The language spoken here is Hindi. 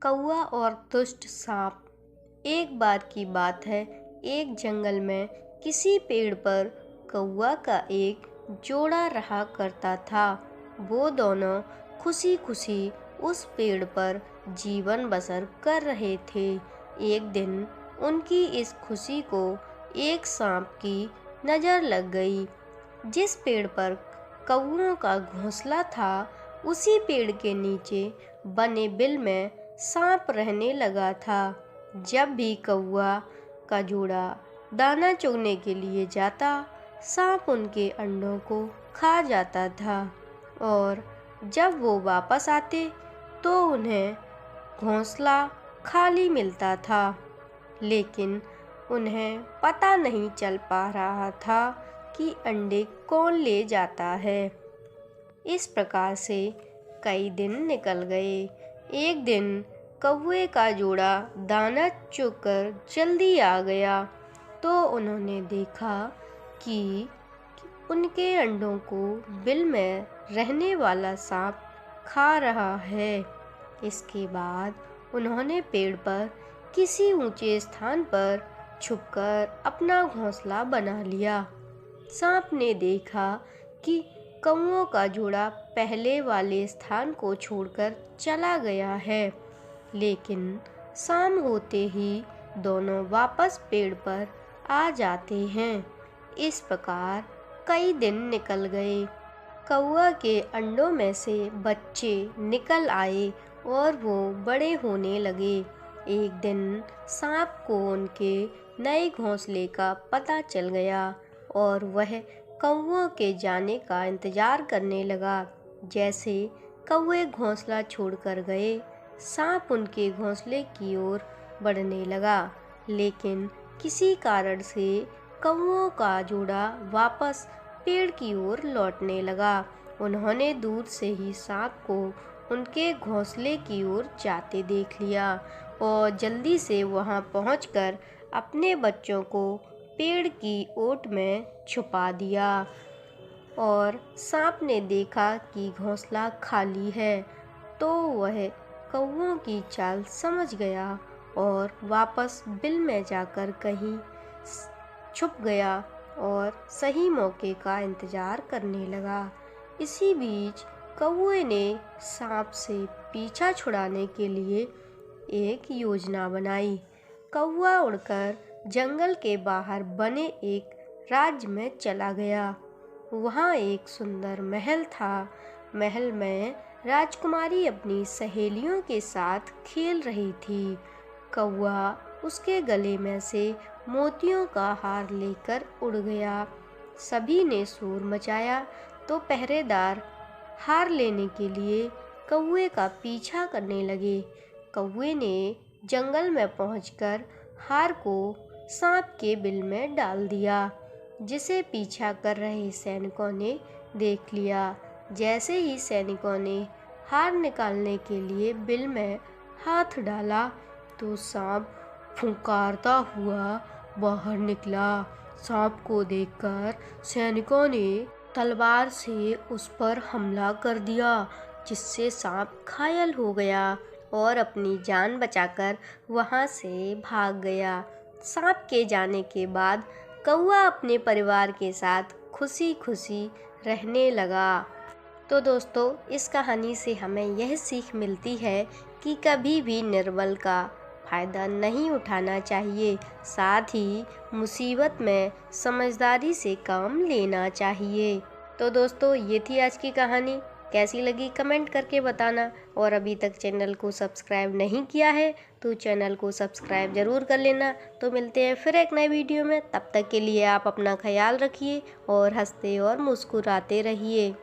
कौवा और दुष्ट सांप। एक बार की बात है, एक जंगल में किसी पेड़ पर कौवा का एक जोड़ा रहा करता था। वो दोनों खुशी खुशी उस पेड़ पर जीवन बसर कर रहे थे। एक दिन उनकी इस खुशी को एक सांप की नज़र लग गई। जिस पेड़ पर कौवों का घोंसला था, उसी पेड़ के नीचे बने बिल में सांप रहने लगा था। जब भी कौवा का जोड़ा दाना चुगने के लिए जाता, सांप उनके अंडों को खा जाता था और जब वो वापस आते तो उन्हें घोंसला खाली मिलता था। लेकिन उन्हें पता नहीं चल पा रहा था कि अंडे कौन ले जाता है। इस प्रकार से कई दिन निकल गए। एक दिन कौवे का जोड़ा दाना चुगकर जल्दी आ गया तो उन्होंने देखा कि उनके अंडों को बिल में रहने वाला सांप खा रहा है। इसके बाद उन्होंने पेड़ पर किसी ऊंचे स्थान पर छुपकर अपना घोंसला बना लिया। सांप ने देखा कि कौवों का जोड़ा पहले वाले स्थान को छोड़कर चला गया है, लेकिन शाम होते ही दोनों वापस पेड़ पर आ जाते हैं। इस प्रकार कई दिन निकल गए। कौवा के अंडों में से बच्चे निकल आए और वो बड़े होने लगे। एक दिन सांप को उनके नए घोंसले का पता चल गया और वह कौवों के जाने का इंतज़ार करने लगा। जैसे कौवे घोंसला छोड़कर गए, सांप उनके घोंसले की ओर बढ़ने लगा, लेकिन किसी कारण से कौवों का जोड़ा वापस पेड़ की ओर लौटने लगा। उन्होंने दूर से ही सांप को उनके घोंसले की ओर जाते देख लिया और जल्दी से वहां पहुंचकर अपने बच्चों को पेड़ की ओट में छुपा दिया। और सांप ने देखा कि घोंसला खाली है तो वह कौवों की चाल समझ गया और वापस बिल में जाकर कहीं छुप गया और सही मौके का इंतज़ार करने लगा। इसी बीच कौवे ने सांप से पीछा छुड़ाने के लिए एक योजना बनाई। कौवा उड़कर जंगल के बाहर बने एक राज्य में चला गया। वहाँ एक सुंदर महल था। महल में राजकुमारी अपनी सहेलियों के साथ खेल रही थी। कौवा उसके गले में से मोतियों का हार लेकर उड़ गया। सभी ने शोर मचाया तो पहरेदार हार लेने के लिए कौवे का पीछा करने लगे। कौवे ने जंगल में पहुंचकर हार को सांप के बिल में डाल दिया, जिसे पीछा कर रहे सैनिकों ने देख लिया। जैसे ही सैनिकों ने हार निकालने के लिए बिल में हाथ डाला तो सांप फुंकारता हुआ बाहर निकला। सांप को देखकर सैनिकों ने तलवार से उस पर हमला कर दिया, जिससे सांप घायल हो गया और अपनी जान बचाकर वहां से भाग गया। सांप के जाने के बाद कौवा अपने परिवार के साथ खुशी खुशी रहने लगा। तो दोस्तों, इस कहानी से हमें यह सीख मिलती है कि कभी भी निर्बल का फ़ायदा नहीं उठाना चाहिए, साथ ही मुसीबत में समझदारी से काम लेना चाहिए। तो दोस्तों, ये थी आज की कहानी। कैसी लगी कमेंट करके बताना, और अभी तक चैनल को सब्सक्राइब नहीं किया है तो चैनल को सब्सक्राइब ज़रूर कर लेना। तो मिलते हैं फिर एक नए वीडियो में। तब तक के लिए आप अपना ख्याल रखिए और हंसते और मुस्कुराते रहिए।